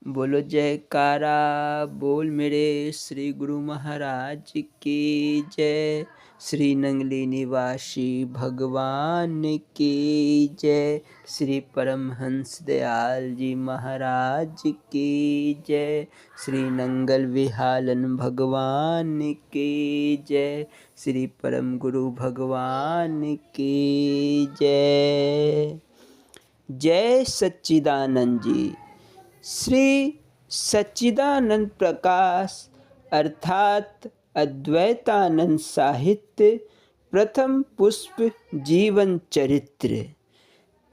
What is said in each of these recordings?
बोलो जयकारा बोल मेरे श्री गुरु महाराज की जय। श्री नंगली निवासी भगवान की जय। श्री परमहंस दयाल जी महाराज की जय। श्री नंगल विहालन भगवान की जय। श्री परम गुरु भगवान की जय। जय सच्चिदानंद जी। श्री सच्चिदानंद प्रकाश अर्थात अद्वैतानंद साहित्य प्रथम पुष्प जीवन चरित्र।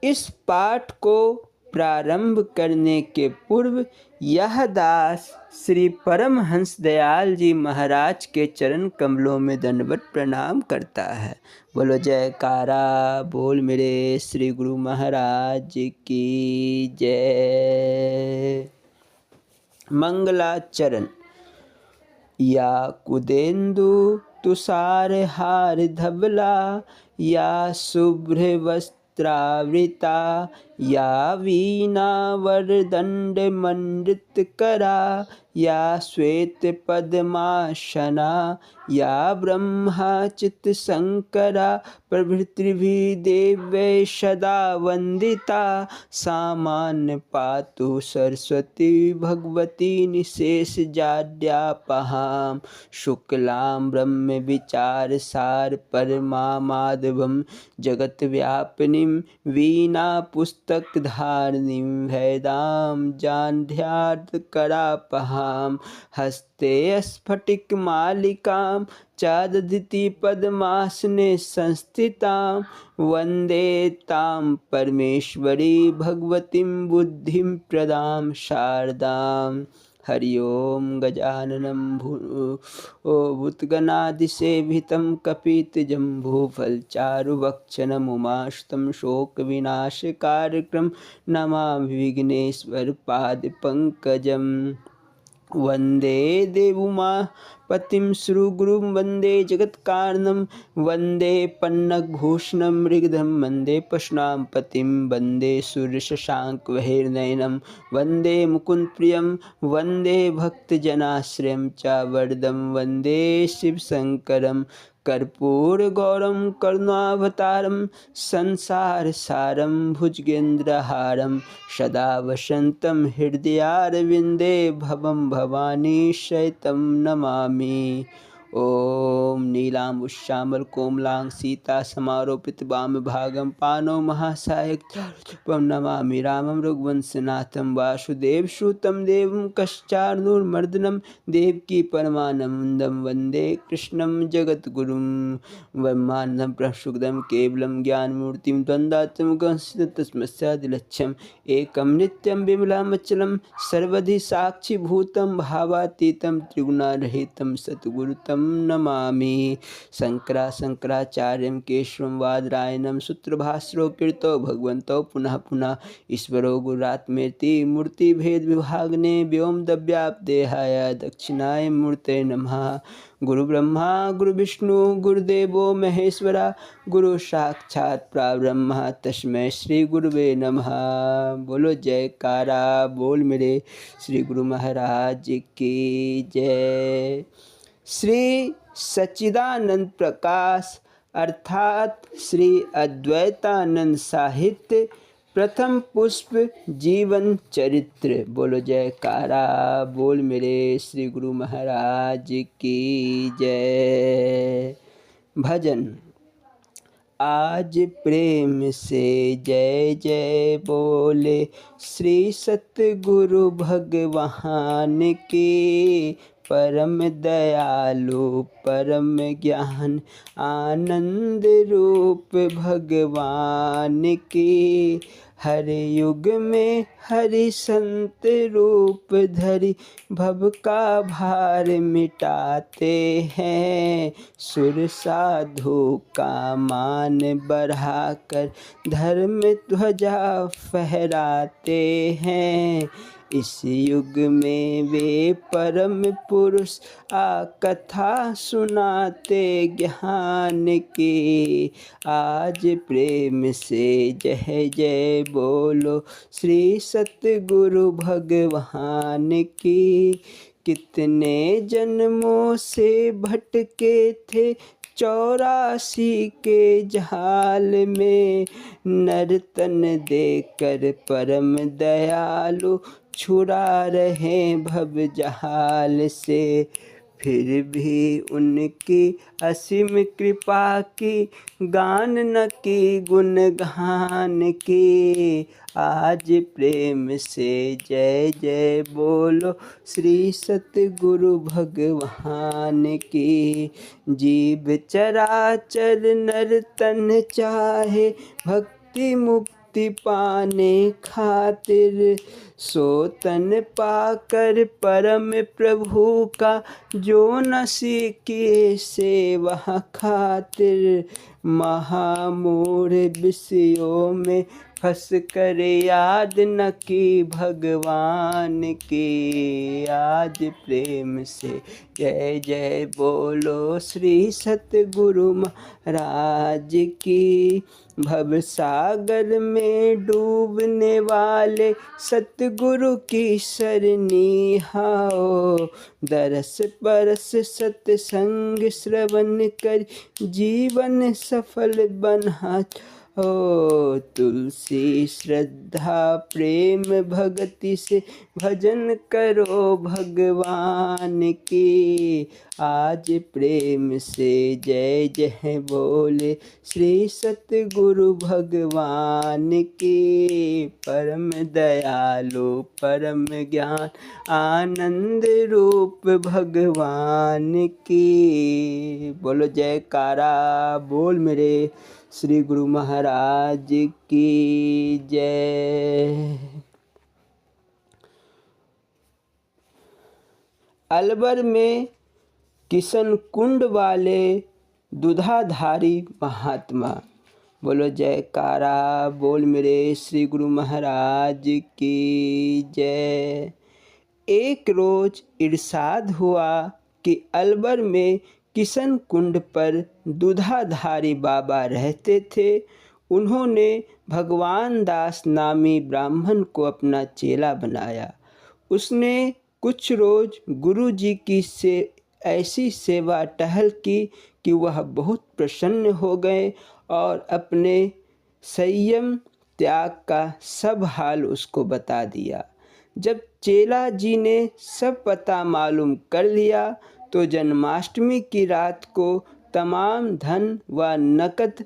इस पाठ को प्रारंभ करने के पूर्व यह दास श्री परमहंस दयाल जी महाराज के चरण कमलों में दंडवत प्रणाम करता है। बोलो जयकारा बोल मेरे श्री गुरु महाराज की जय। मंगलाचरण। या कुदेन्दु तुषार हार धवला, या शुभ्र वस्त्रावृता, या वीणा वरदंड मंडित करा, या श्वेत पद्मासना, या ब्रह्मा चित शंकरा प्रभृतिभिः देवै सदा वंदिता। सामान्य पातु सरस्वती भगवती निशेष जाड्यापहां, शुक्लां ब्रह्म विचार सार परमामाधवं, जगत व्यापिनीं वीणा पुस्तक धारिणीं, वेदां जाह्नवीं करापहां, हस्ते स्फटिक मालिकां चादधति पद्मासने संस्थितां, वन्दे तां परमेश्वरी भगवतीं बुद्धिं प्रदां शारदां। हरि ओम। गजाननं भूतगणादिसेवितं कपितजम्बूफलचारुभक्षणम् उमासुतं शोकविनाशकारकं नमामि विघ्नेश्वरपादपङ्कजम्। वन्दे देवोमापतिं श्रीगुरुं वन्दे जगत्कारणं, वन्दे पन्नगभूषणं मृगधं, वन्दे पशूनां पतिं, वन्दे सूर्यशशाङ्कवह्निनयनं, वन्दे मुकुन्दप्रियं, वन्दे भक्तजनाश्रयं च वरदं, वन्दे शिवशङ्करं कर्पूरगौरं करुणावतारं, संसारसारं भुजगेन्द्रहारं, सदा वसन्तं हृदयारविन्दे भवं भवानी शयितं नमामि। ओम। नीलाम्बुश्यामल कोमलांग सीता समारोपित वामभागं पाणौ महासायक चारुचूपं, नमामि रामं रघुवंशनाथं वासुदेवसुतं देवं कश्चार्णूरमर्दनं, देवकी परमानन्दं वन्दे कृष्णं जगद्गुरुं। ब्रह्मानन्दं प्रसुखदं केवलं ज्ञानमूर्तिं द्वन्द्वात्मकं तस्मैसादिलक्ष्यम्, एकं नित्यं विमलामचलं सर्वधि साक्षिभूतं, भावातीतं त्रिगुणारहितं सद्गुरुं नमामि। शंकराचार्यं केशवं बादरायणं सूत्रभाष्यो कृतो भगवन्तौ पुनः पुनः, ईश्वरो गुरुरात्मेति मूर्तिभेदविभागिने, व्योमव्याप्तदेहाय दक्षिणाय मूर्तये नमः। गुरु ब्रह्मा गुरु विष्णु गुरुदेवो महेश्वरा, गुरु साक्षात् परब्रह्म तस्मै श्री गुरुवे नमः। बोलो जयकारा बोल मेरे श्री गुरु महाराज की जय। श्री सच्चिदानंद प्रकाश अर्थात श्री अद्वैतानंद साहित्य प्रथम पुष्प जीवन चरित्र। बोलो जयकारा बोल मेरे श्री गुरु महाराज की जय। भजन। आज प्रेम से जय जय बोले श्री सतगुरु भगवान की, परम दयालु परम ज्ञान आनंद रूप भगवान की। हर युग में हरि संत रूप धरि भव का भार मिटाते हैं, सुर साधु का मान बढ़ाकर धर्म ध्वजा फहराते हैं। इस युग में वे परम पुरुष आ कथा सुनाते ज्ञान की। आज प्रेम से जय जय बोलो श्री सतगुरु भगवान की। कितने जन्मों से भटके थे 84 के जाल में, नर्तन देकर परम दयालु छुड़ा रहे भव जाल से। फिर भी उनकी असीम कृपा की गान न की गुणगान की। आज प्रेम से जय जय बोलो श्री सतगुरु भगवान की। जीव चराचर नर तन चाहे भक्ति मुक्ति पाने खातिर, सो तन पाकर परम प्रभु का जो न सीखे सेवा खातिर। महामूढ़ विषयों में फंस कर याद न की भगवान की। आज प्रेम से जय जय बोलो श्री सतगुरु महाराज की। भव सागर में डूबने वाले सतगुरु की सरनी आओ। दरस परस सत्संग श्रवण कर जीवन सफल बना हो। तुलसी श्रद्धा प्रेम भक्ति से भजन करो भगवान की। आज प्रेम से जय जय बोले श्री सतगुरु भगवान की। परम दयालु परम ज्ञान आनंद रूप भगवान की। बोलो जयकारा बोल मेरे श्री गुरु महाराज की जय। अलवर में किशन कुंड वाले दुधाधारी महात्मा। बोलो जयकारा बोल मेरे श्री गुरु महाराज की जय। एक रोज इरशाद हुआ कि अलवर में किशन कुंड पर दुधाधारी बाबा रहते थे। उन्होंने भगवान दास नामी ब्राह्मण को अपना चेला बनाया। उसने कुछ रोज गुरु जी की ऐसी सेवा टहल की कि वह बहुत प्रसन्न हो गए और अपने संयम त्याग का सब हाल उसको बता दिया। जब चेला जी ने सब पता मालूम कर लिया तो जन्माष्टमी की रात को तमाम धन व नकद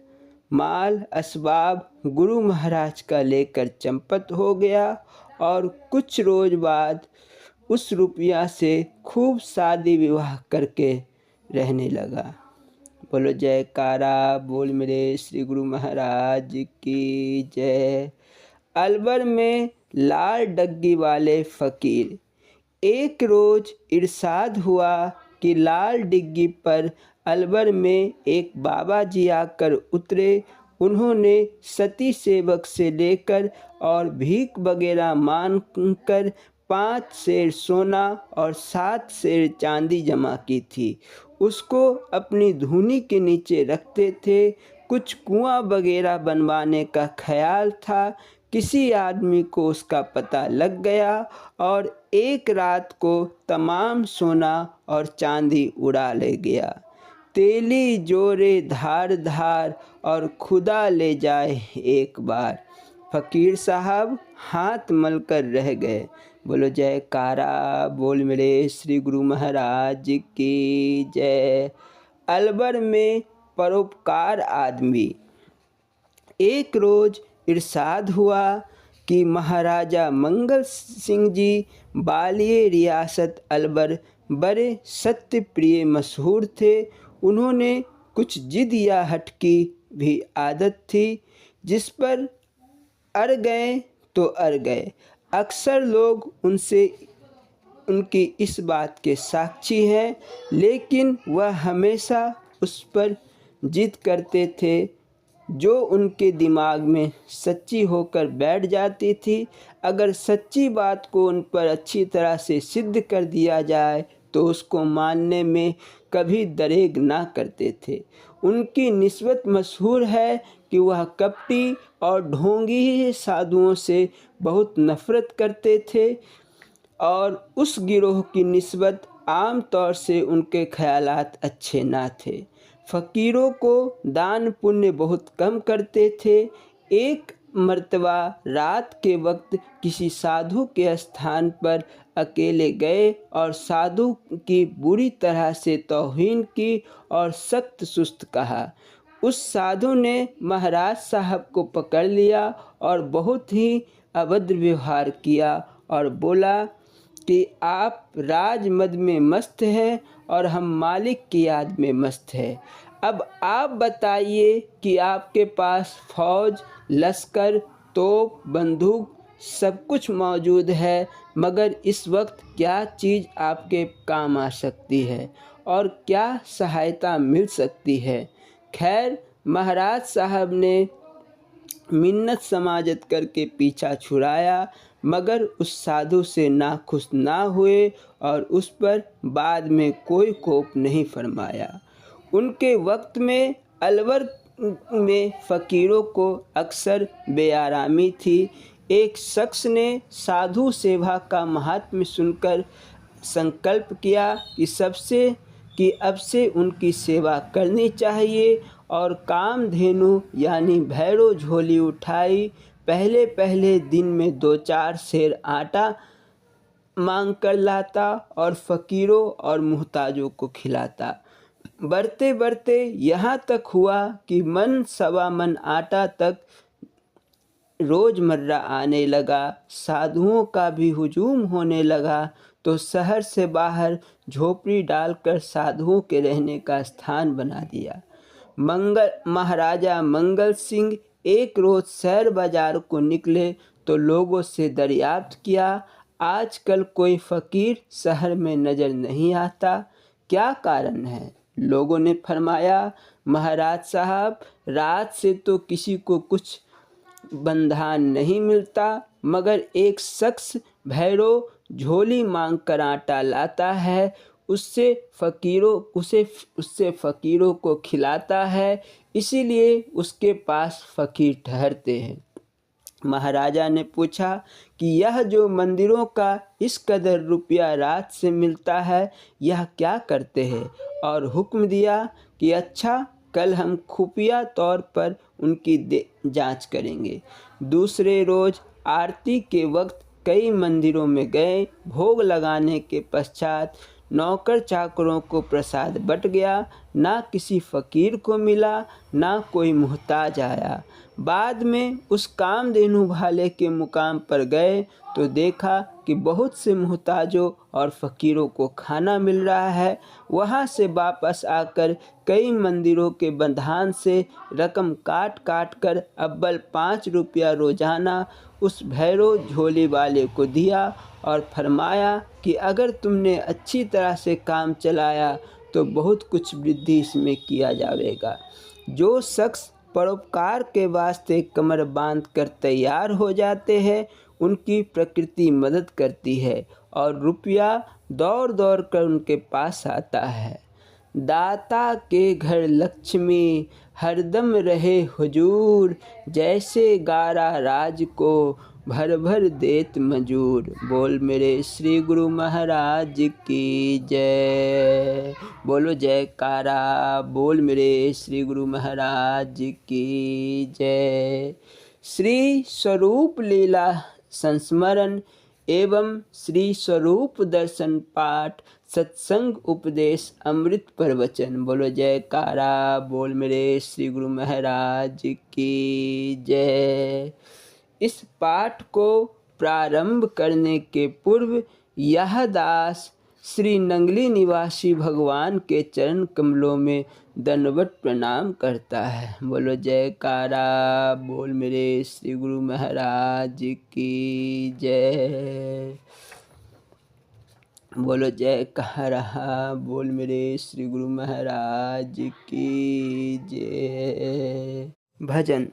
माल असबाब गुरु महाराज का लेकर चंपत हो गया और कुछ रोज बाद उस रुपया से खूब शादी विवाह करके रहने लगा। बोलो जयकारा बोल मेरे श्री गुरु महाराज की जय। अलवर में लाल डग्गी वाले फकीर। एक रोज इरशाद हुआ कि लाल डिग्गी पर अलवर में एक बाबा जी आकर उतरे। उन्होंने सती सेवक से लेकर और भीख वगैरह मांग कर 5 सेर सोना और 7 सेर चांदी जमा की थी। उसको अपनी धूनी के नीचे रखते थे। कुछ कुआं वगैरह बनवाने का ख्याल था। किसी आदमी को उसका पता लग गया और एक रात को तमाम सोना और चांदी उड़ा ले गया। तेली जोरे धार धार और खुदा ले जाए एक बार। फकीर साहब हाथ मलकर रह गए। बोलो जयकारा बोल मेरे श्री गुरु महाराज की जय। अलवर में परोपकार आदमी। एक रोज इरशाद हुआ कि महाराजा मंगल सिंह जी बालिए रियासत अलवर बड़े सत्य प्रिय मशहूर थे। उन्होंने कुछ जिद या हट की भी आदत थी, जिस पर अड़ गए तो अड़ गए। अक्सर लोग उनकी इस बात के साक्षी हैं, लेकिन वह हमेशा उस पर जिद करते थे जो उनके दिमाग में सच्ची होकर बैठ जाती थी। अगर सच्ची बात को उन पर अच्छी तरह से सिद्ध कर दिया जाए तो उसको मानने में कभी दरेग ना करते थे। उनकी निस्बत मशहूर है कि वह कपटी और ढोंगी साधुओं से बहुत नफ़रत करते थे और उस गिरोह की निस्बत आम तौर से उनके ख़यालात अच्छे ना थे। फ़कीरों को दान पुण्य बहुत कम करते थे। एक मर्तबा रात के वक्त किसी साधु के स्थान पर अकेले गए और साधु की बुरी तरह से तौहीन की और सख्त सुस्त कहा। उस साधु ने महाराज साहब को पकड़ लिया और बहुत ही अभद्र व्यवहार किया और बोला कि आप राजमद में मस्त हैं और हम मालिक की याद में मस्त हैं। अब आप बताइए कि आपके पास फौज, लश्कर, तोप, बंदूक सब कुछ मौजूद है, मगर इस वक्त क्या चीज़ आपके काम आ सकती है और क्या सहायता मिल सकती है। खैर, महाराज साहब ने मिन्नत समाजत करके पीछा छुड़ाया, मगर उस साधु से नाखुश ना हुए और उस पर बाद में कोई कोप नहीं फरमाया। उनके वक्त में अलवर में फ़कीरों को अक्सर बेआरामी थी। एक शख्स ने साधु सेवा का महात्म्य सुनकर संकल्प किया कि अब से उनकी सेवा करनी चाहिए और कामधेनु यानी भैरो झोली उठाई। पहले पहले दिन में 2-4 सेर आटा मांग कर लाता और फ़कीरों और मुहताजों को खिलाता। बढ़ते बढ़ते यहाँ तक हुआ कि मन सवा मन आटा तक रोज़मर्रा आने लगा। साधुओं का भी हुजूम होने लगा तो शहर से बाहर झोपड़ी डालकर साधुओं के रहने का स्थान बना दिया। महाराजा मंगल सिंह एक रोज़ शहर बाजार को निकले तो लोगों से दरियाफ्त किया, आजकल कोई फ़कीर शहर में नज़र नहीं आता, क्या कारण है। लोगों ने फरमाया, महाराज साहब, रात से तो किसी को कुछ बंधान नहीं मिलता, मगर एक शख्स भैरो झोली मांग कर आटा लाता है, उससे फ़कीरों को खिलाता है, इसीलिए उसके पास फ़कीर ठहरते हैं। महाराजा ने पूछा कि यह जो मंदिरों का इस कदर रुपया रात से मिलता है, यह क्या करते हैं, और हुक्म दिया कि अच्छा, कल हम खुफिया तौर पर उनकी जांच करेंगे। दूसरे रोज़ आरती के वक्त कई मंदिरों में गए। भोग लगाने के पश्चात नौकर चाकरों को प्रसाद बट गया, ना किसी फ़कीर को मिला, ना कोई मुहताज आया। बाद में उस कामधेनु भाले के मुकाम पर गए तो देखा कि बहुत से मुहताजों और फ़कीरों को खाना मिल रहा है। वहाँ से वापस आकर कई मंदिरों के बंधान से रकम काट काट कर अव्वल 5 रुपया रोज़ाना उस भैरो झोली वाले को दिया और फरमाया कि अगर तुमने अच्छी तरह से काम चलाया तो बहुत कुछ वृद्धि इसमें किया जाएगा। जो शख्स परोपकार के वास्ते कमर बांध कर तैयार हो जाते हैं, उनकी प्रकृति मदद करती है और रुपया दौड़ दौड़ कर उनके पास आता है। दाता के घर लक्ष्मी हरदम रहे हुजूर, जैसे गारा राज को भर भर देत मजूर। बोल मेरे श्री गुरु महाराज की जय। बोलो जयकारा, बोल मेरे श्री गुरु महाराज की जय। श्री स्वरूप लीला संस्मरण एवं श्री स्वरूप दर्शन पाठ सत्संग उपदेश अमृत प्रवचन। बोलो जयकारा, बोल मेरे श्री गुरु महाराज की जय। इस पाठ को प्रारंभ करने के पूर्व यह दास श्री नंगली निवासी भगवान के चरण कमलों में दंडवत प्रणाम करता है। बोलो जयकारा, बोल मेरे श्री गुरु महाराज की जय। बोलो जयकारा, बोल मेरे श्री गुरु महाराज की जय। भजन।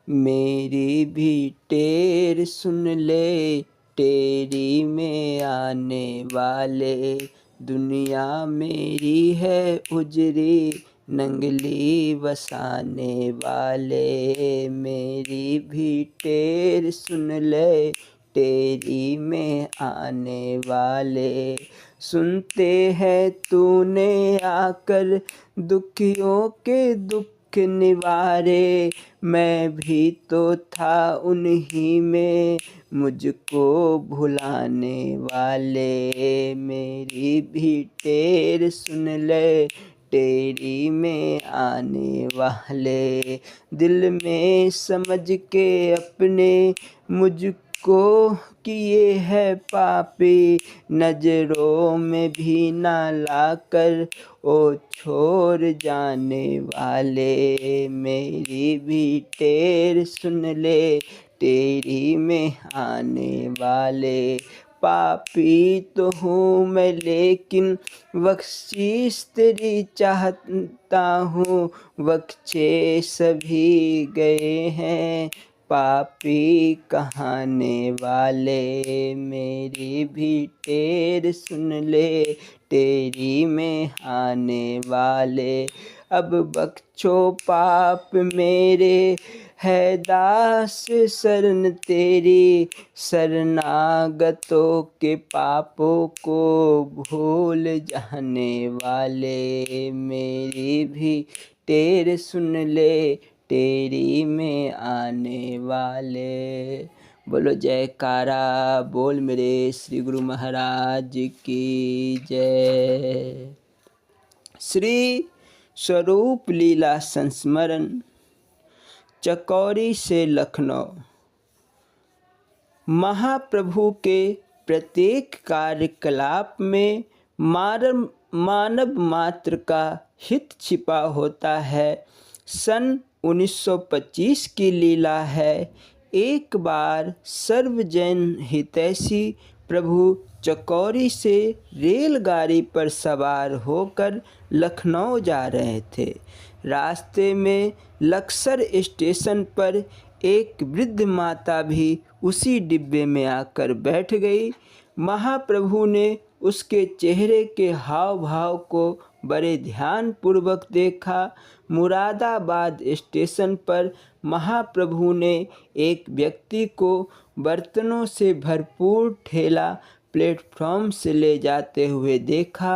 मेरी भी टेर सुन ले, टेरी में आने वाले, दुनिया मेरी है उजरी, नंगली बसाने वाले। मेरी भी टेर सुन ले, टेरी में आने वाले। सुनते हैं तूने आकर दुखियों के दुख निवारे, मैं भी तो था उन्हीं में, मुझको भुलाने वाले। मेरी भी टेर सुन ले, टेरी में आने वाले। दिल में समझ के अपने मुझको किए है पापी, नजरों में भी ना लाकर ओ छोड़ जाने वाले। मेरी भी टेर सुन ले, टेरी में आने वाले। पापी तो हूँ मैं लेकिन बख्शीश तेरी चाहता हूँ, बख्शे सभी गए हैं पापी कहाने वाले। मेरी भी टेर सुन ले, टेरी में आने वाले। अब बख्शो पाप मेरे, है दास शरण तेरी, शरणागतों के पापों को भूल जाने वाले। मेरी भी टेर सुन ले, टेरी में आने वाले। बोलो जयकारा बोल मेरे श्री गुरु महाराज की जय। श्री स्वरूप लीला संस्मरण चकौरी से लखनऊ। महाप्रभु के प्रत्येक कार्यकलाप में मानव मात्र का हित छिपा होता है। सन 1925 की लीला है। एक बार सर्वजन हितैषी प्रभु चकौरी से रेलगाड़ी पर सवार होकर लखनऊ जा रहे थे। रास्ते में लक्सर स्टेशन पर एक वृद्ध माता भी उसी डिब्बे में आकर बैठ गई। महाप्रभु ने उसके चेहरे के हाव भाव को बड़े ध्यानपूर्वक देखा। मुरादाबाद स्टेशन पर महाप्रभु ने एक व्यक्ति को बर्तनों से भरपूर ठेला प्लेटफॉर्म से ले जाते हुए देखा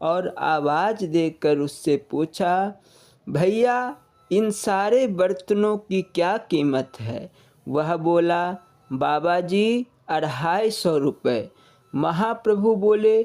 और आवाज़ देकर उससे पूछा, भैया इन सारे बर्तनों की क्या कीमत है? वह बोला, बाबा जी 250 रुपये। महाप्रभु बोले,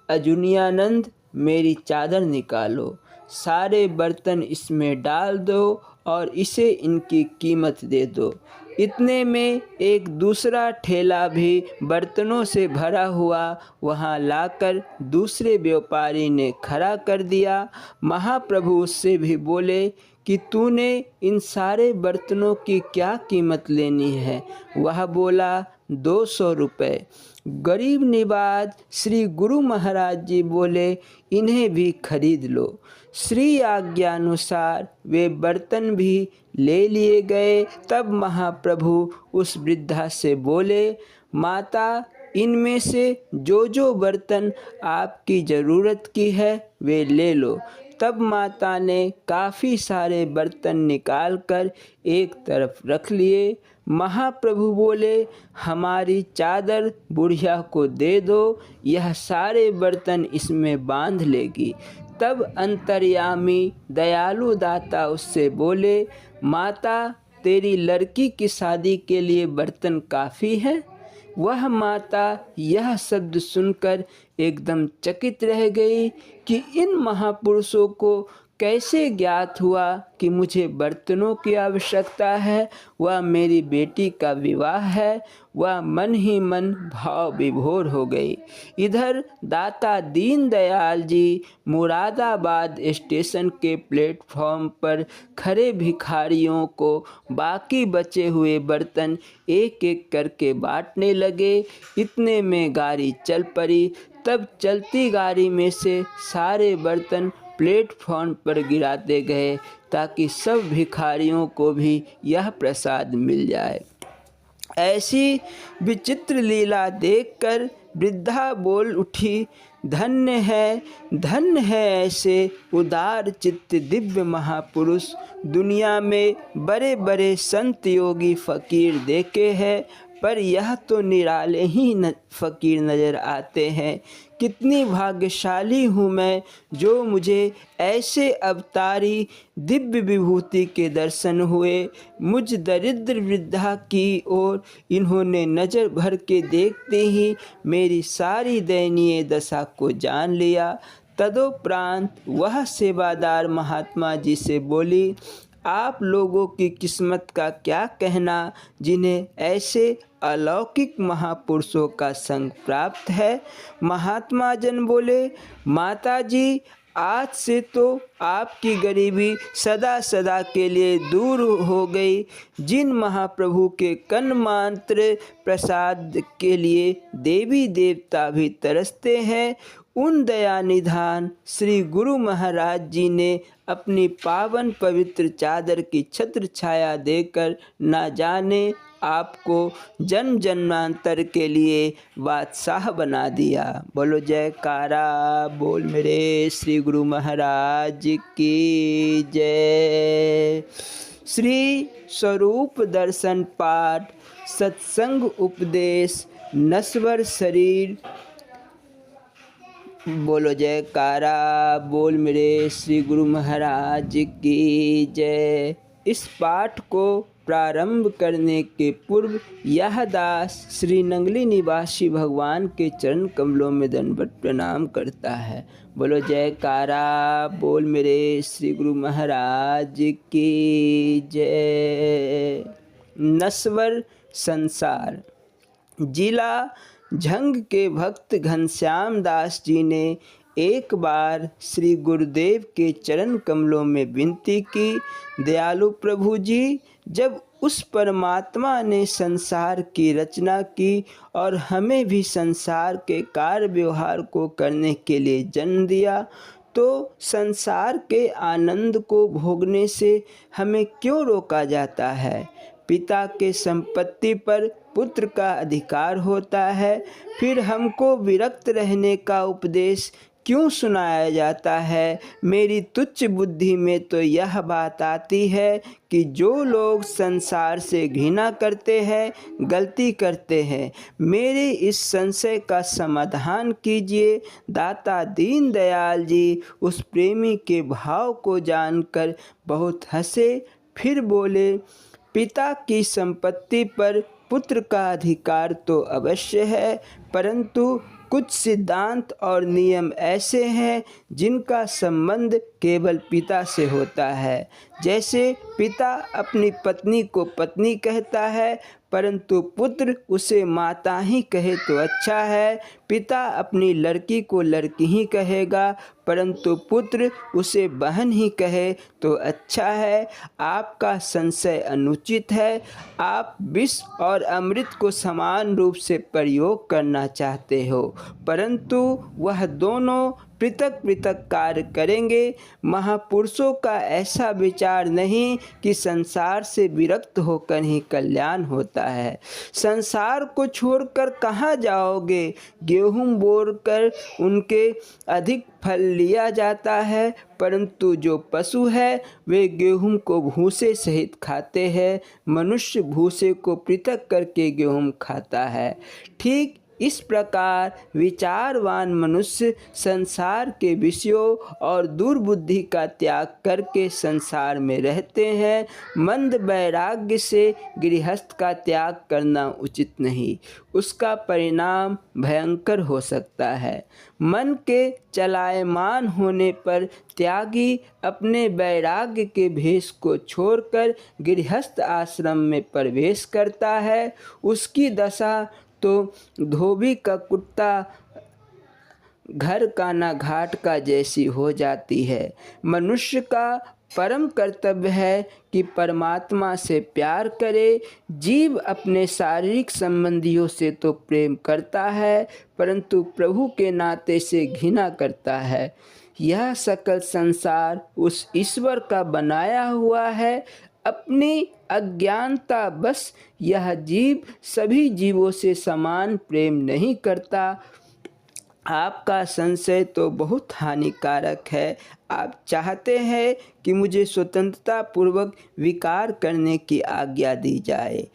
अजुनियानंद मेरी चादर निकालो, सारे बर्तन इसमें डाल दो और इसे इनकी कीमत दे दो। इतने में एक दूसरा ठेला भी बर्तनों से भरा हुआ वहां लाकर दूसरे व्यापारी ने खड़ा कर दिया। महाप्रभु उससे भी बोले कि तूने इन सारे बर्तनों की क्या कीमत लेनी है? वह बोला 200 रुपये। गरीब निवाज श्री गुरु महाराज जी बोले, इन्हें भी खरीद लो। श्री आज्ञानुसार वे बर्तन भी ले लिए गए। तब महाप्रभु उस वृद्धा से बोले, माता इनमें से जो बर्तन आपकी ज़रूरत की है वे ले लो। तब माता ने काफ़ी सारे बर्तन निकालकर एक तरफ रख लिए। महाप्रभु बोले, हमारी चादर बुढ़िया को दे दो, यह सारे बर्तन इसमें बांध लेगी। तब अंतर्यामी दयालु दाता उससे बोले, माता तेरी लड़की की शादी के लिए बर्तन काफ़ी है। वह माता यह शब्द सुनकर एकदम चकित रह गई कि इन महापुरुषों को कैसे ज्ञात हुआ कि मुझे बर्तनों की आवश्यकता है। वह मेरी बेटी का विवाह है। वह मन ही मन भाव विभोर हो गई। इधर दाता दीनदयाल जी मुरादाबाद स्टेशन के प्लेटफॉर्म पर खड़े भिखारियों को बाकी बचे हुए बर्तन एक एक करके बांटने लगे। इतने में गाड़ी चल पड़ी। तब चलती गाड़ी में से सारे बर्तन प्लेटफॉर्म पर गिराते गए ताकि सब भिखारियों को भी यह प्रसाद मिल जाए। ऐसी विचित्र लीला देखकर वृद्धा बोल उठी, धन्य है ऐसे उदार चित्त दिव्य महापुरुष। दुनिया में बड़े बड़े संत योगी फ़कीर देखे हैं, पर यह तो निराले ही फ़कीर नज़र आते हैं। कितनी भाग्यशाली हूँ मैं जो मुझे ऐसे अवतारी दिव्य विभूति के दर्शन हुए। मुझ दरिद्र वृद्धा की ओर इन्होंने नज़र भर के देखते ही मेरी सारी दयनीय दशा को जान लिया। तदोपरांत वह सेवादार महात्मा जी से बोली, आप लोगों की किस्मत का क्या कहना जिन्हें ऐसे अलौकिक महापुरुषों का संग प्राप्त है। महात्मा जन बोले, माता जी, आज से तो आपकी गरीबी सदा सदा के लिए दूर हो गई। जिन महाप्रभु के कन मात्र प्रसाद के लिए देवी देवता भी तरसते हैं, उन दया निधान श्री गुरु महाराज जी ने अपनी पावन पवित्र चादर की छत्र छाया देकर ना जाने आपको जन्म जन्मांतर के लिए बादशाह बना दिया। बोलो जयकारा बोल मेरे श्री गुरु महाराज की जय। श्री स्वरूप दर्शन पाठ, सत्संग उपदेश, नश्वर शरीर। बोलो जयकारा बोल मेरे श्री गुरु महाराज की जय। इस पाठ को प्रारंभ करने के पूर्व यह दास श्री नंगली निवासी भगवान के चरण कमलों में दंडवत प्रणाम करता है। बोलो जयकारा बोल मेरे श्री गुरु महाराज की जय। नश्वर संसार। जिला झंग के भक्त घनश्याम दास जी ने एक बार श्री गुरुदेव के चरण कमलों में विनती की, दयालु प्रभु जी, जब उस परमात्मा ने संसार की रचना की और हमें भी संसार के कार्य व्यवहार को करने के लिए जन्म दिया, तो संसार के आनंद को भोगने से हमें क्यों रोका जाता है। पिता के संपत्ति पर पुत्र का अधिकार होता है, फिर हमको विरक्त रहने का उपदेश क्यों सुनाया जाता है। मेरी तुच्छ बुद्धि में तो यह बात आती है कि जो लोग संसार से घृणा करते हैं, गलती करते हैं। मेरे इस संशय का समाधान कीजिए। दाता दीन दयाल जी उस प्रेमी के भाव को जानकर बहुत हंसे, फिर बोले, पिता की संपत्ति पर पुत्र का अधिकार तो अवश्य है, परंतु कुछ सिद्धांत और नियम ऐसे हैं जिनका संबंध केवल पिता से होता है। जैसे पिता अपनी पत्नी को पत्नी कहता है, परंतु पुत्र उसे माता ही कहे तो अच्छा है। पिता अपनी लड़की को लड़की ही कहेगा, परंतु पुत्र उसे बहन ही कहे तो अच्छा है। आपका संशय अनुचित है। आप विष और अमृत को समान रूप से प्रयोग करना चाहते हो, परंतु वह दोनों पृथक पृथक कार्य करेंगे। महापुरुषों का ऐसा विचार नहीं कि संसार से विरक्त होकर ही कल्याण होता है। संसार को छोड़कर कहाँ जाओगे। गेहूँ बोकर उनके अधिक फल लिया जाता है, परंतु जो पशु है वे गेहूँ को भूसे सहित खाते हैं। मनुष्य भूसे को पृथक करके गेहूँ खाता है। ठीक इस प्रकार विचारवान मनुष्य संसार के विषयों और दुर्बुद्धि का त्याग करके संसार में रहते हैं। मंद वैराग्य से गृहस्थ का त्याग करना उचित नहीं, उसका परिणाम भयंकर हो सकता है। मन के चलायमान होने पर त्यागी अपने वैराग्य के भेष को छोड़कर गृहस्थ आश्रम में प्रवेश करता है। उसकी दशा तो धोबी का कुत्ता घर का ना घाट का जैसी हो जाती है। मनुष्य का परम कर्तव्य है कि परमात्मा से प्यार करे। जीव अपने शारीरिक संबंधियों से तो प्रेम करता है, परंतु प्रभु के नाते से घृणा करता है। यह सकल संसार उस ईश्वर का बनाया हुआ है। अपनी अज्ञानता बस यह जीव सभी जीवों से समान प्रेम नहीं करता। आपका संशय तो बहुत हानिकारक है। आप चाहते हैं कि मुझे स्वतंत्रता पूर्वक विकार करने की आज्ञा दी जाए।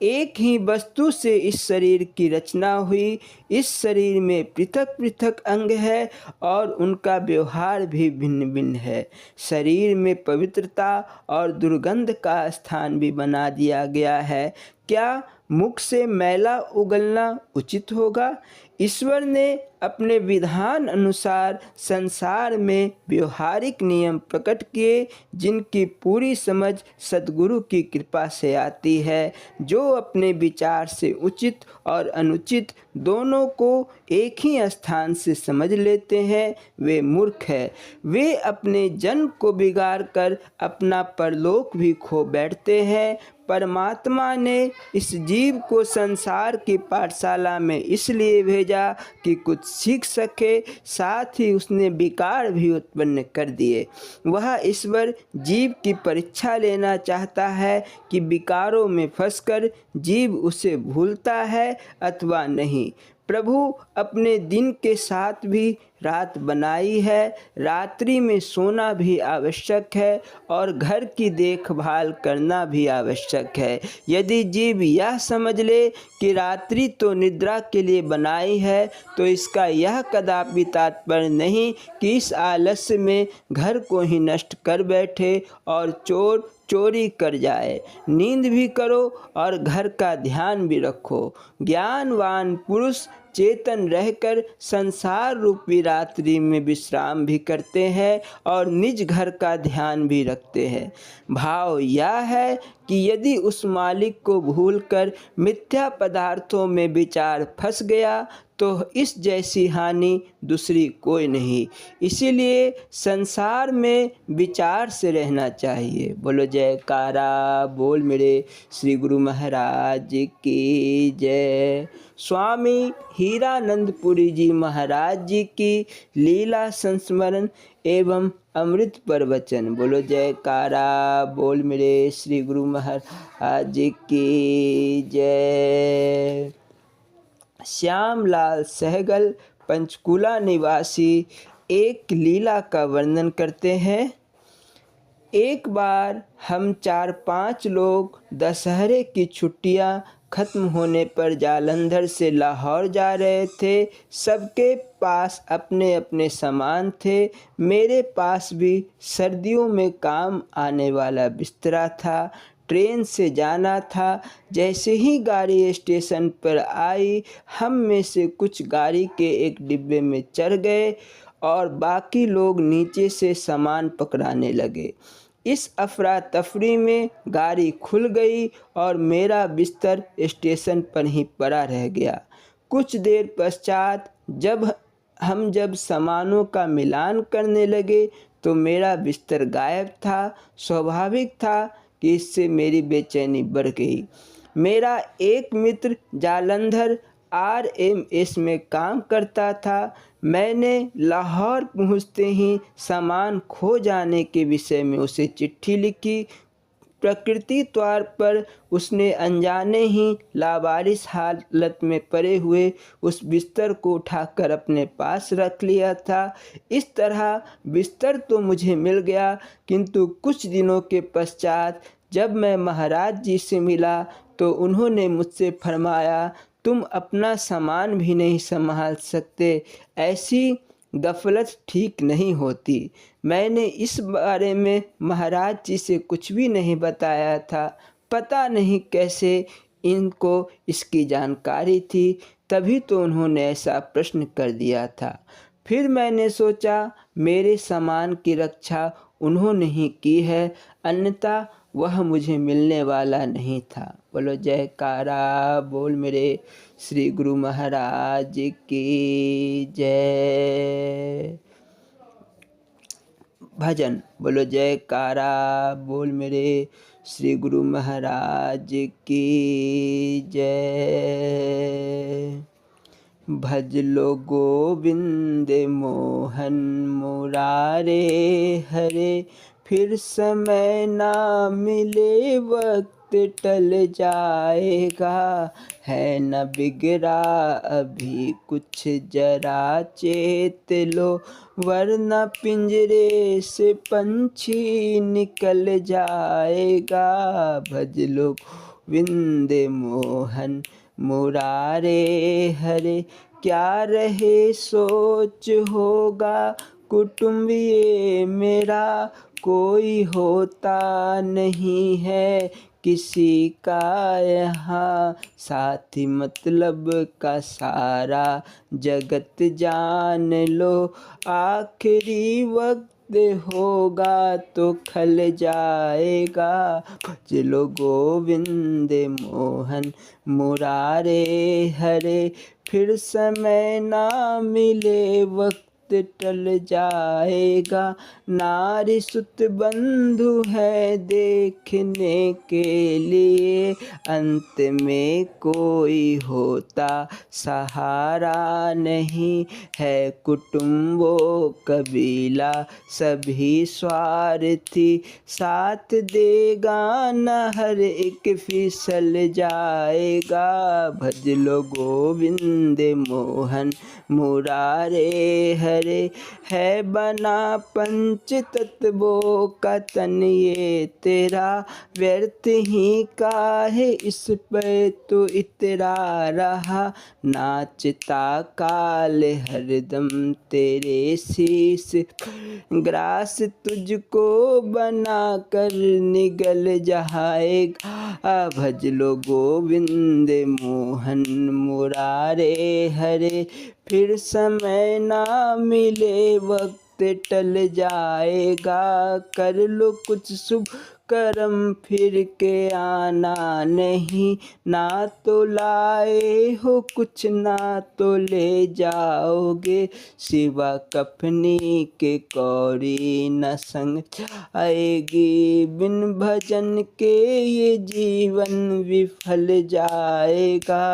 एक ही वस्तु से इस शरीर की रचना हुई। इस शरीर में पृथक पृथक अंग है और उनका व्यवहार भी भिन्न भिन्न है। शरीर में पवित्रता और दुर्गंध का स्थान भी बना दिया गया है। क्या मुख से मैला उगलना उचित होगा? ईश्वर ने अपने विधान अनुसार संसार में व्यवहारिक नियम प्रकट किए, जिनकी पूरी समझ सद्गुरु की कृपा से आती है। जो अपने विचार से उचित और अनुचित दोनों को एक ही स्थान से समझ लेते हैं, वे मूर्ख हैं। वे अपने जन्म को बिगाड़ कर अपना परलोक भी खो बैठते हैं। परमात्मा ने इस जीव को संसार की पाठशाला में इसलिए भेजा कि कुछ सीख सके, साथ ही उसने विकार भी उत्पन्न कर दिए। वह ईश्वर जीव की परीक्षा लेना चाहता है कि विकारों में फंसकर जीव उसे भूलता है अथवा नहीं। प्रभु अपने दिन के साथ भी रात बनाई है। रात्रि में सोना भी आवश्यक है और घर की देखभाल करना भी आवश्यक है। यदि जीव यह समझ ले कि रात्रि तो निद्रा के लिए बनाई है, तो इसका यह कदापि तात्पर्य नहीं कि इस आलस्य में घर को ही नष्ट कर बैठे और चोर चोरी कर जाए। नींद भी करो और घर का ध्यान भी रखो। ज्ञानवान पुरुष चेतन रहकर संसार रूपी रात्रि में विश्राम भी करते हैं और निज घर का ध्यान भी रखते हैं। भाव यह है कि यदि उस मालिक को भूलकर मिथ्या पदार्थों में विचार फंस गया, तो इस जैसी हानि दूसरी कोई नहीं। इसीलिए संसार में विचार से रहना चाहिए। बोलो जयकारा बोल मेरे श्री गुरु महाराज की जय। स्वामी हीरानंदपुरी जी महाराज जी की लीला संस्मरण एवं अमृत प्रवचन। बोलो जयकारा बोल मेरे श्री गुरु महाराज की जय। श्यामलाल सहगल पंचकूला निवासी एक लीला का वर्णन करते हैं। एक बार हम 4-5 लोग दशहरे की छुट्टियां खत्म होने पर जालंधर से लाहौर जा रहे थे। सबके पास अपने अपने सामान थे। मेरे पास भी सर्दियों में काम आने वाला बिस्तरा था। ट्रेन से जाना था। जैसे ही गाड़ी स्टेशन पर आई, हम में से कुछ गाड़ी के एक डिब्बे में चढ़ गए और बाकी लोग नीचे से सामान पकड़ाने लगे। इस अफरा तफरी में गाड़ी खुल गई और मेरा बिस्तर स्टेशन पर ही पड़ा रह गया। कुछ देर पश्चात जब सामानों का मिलान करने लगे तो मेरा बिस्तर गायब था। स्वाभाविक था कि इससे मेरी बेचैनी बढ़ गई। मेरा एक मित्र जालंधर RMS में काम करता था। मैंने लाहौर पहुंचते ही सामान खो जाने के विषय में उसे चिट्ठी लिखी। प्रकृति द्वार पर उसने अनजाने ही लावारिस हालत में पड़े हुए उस बिस्तर को उठाकर अपने पास रख लिया था। इस तरह बिस्तर तो मुझे मिल गया, किंतु कुछ दिनों के पश्चात जब मैं महाराज जी से मिला तो उन्होंने मुझसे फरमाया, तुम अपना सामान भी नहीं संभाल सकते, ऐसी गफलत ठीक नहीं होती। मैंने इस बारे में महाराज जी से कुछ भी नहीं बताया था। पता नहीं कैसे इनको इसकी जानकारी थी, तभी तो उन्होंने ऐसा प्रश्न कर दिया था। फिर मैंने सोचा मेरे सामान की रक्षा उन्होंने ही की है, अन्यथा वह मुझे मिलने वाला नहीं था। बोलो जयकारा बोल मेरे श्री गुरु महाराज की जय। भजन। बोलो जयकारा बोल मेरे श्री गुरु महाराज की जय। भज लो गोविंद मोहन मुरारे हरे, फिर समय ना मिले वक्त टल जाएगा, है न बिगड़ा अभी कुछ जरा चेत लो, वरना पिंजरे से पंछी निकल जाएगा। भज लो गोविंद मोहन मुरारे हरे, क्या रहे सोच होगा कुटुंब ये मेरा, कोई होता नहीं है किसी का यहाँ, साथी मतलब का सारा जगत जान लो, आखिरी वक्त होगा तो खल जाएगा। भज लो गोविंद मोहन मुरारे हरे, फिर समय ना मिले वक्त टल जाएगा, नारी सुत बंधु है देखने के लिए, अंत में कोई होता सहारा नहीं है, कुटुंबो कबीला सभी स्वार्थी, साथ देगा न हर एक फिसल जाएगा। भज लो गोविंद मोहन मुरारे हरे, है बना पंच तत्वों का तन ये तेरा, व्यर्थ ही काहे इस पे तो इतरा रहा, नाचता काल हरदम तेरे शीस, ग्रास तुझको बना कर निगल जाएगा। भज लो गोविंद मोहन मुरारे हरे, फिर समय ना मिले वक्त टल जाएगा, कर लो कुछ शुभ कर्म फिर के आना नहीं, ना तो लाए हो कुछ ना तो ले जाओगे, सिवा कफनी के कौड़ी न संग आएगी, बिन भजन के ये जीवन विफल जाएगा।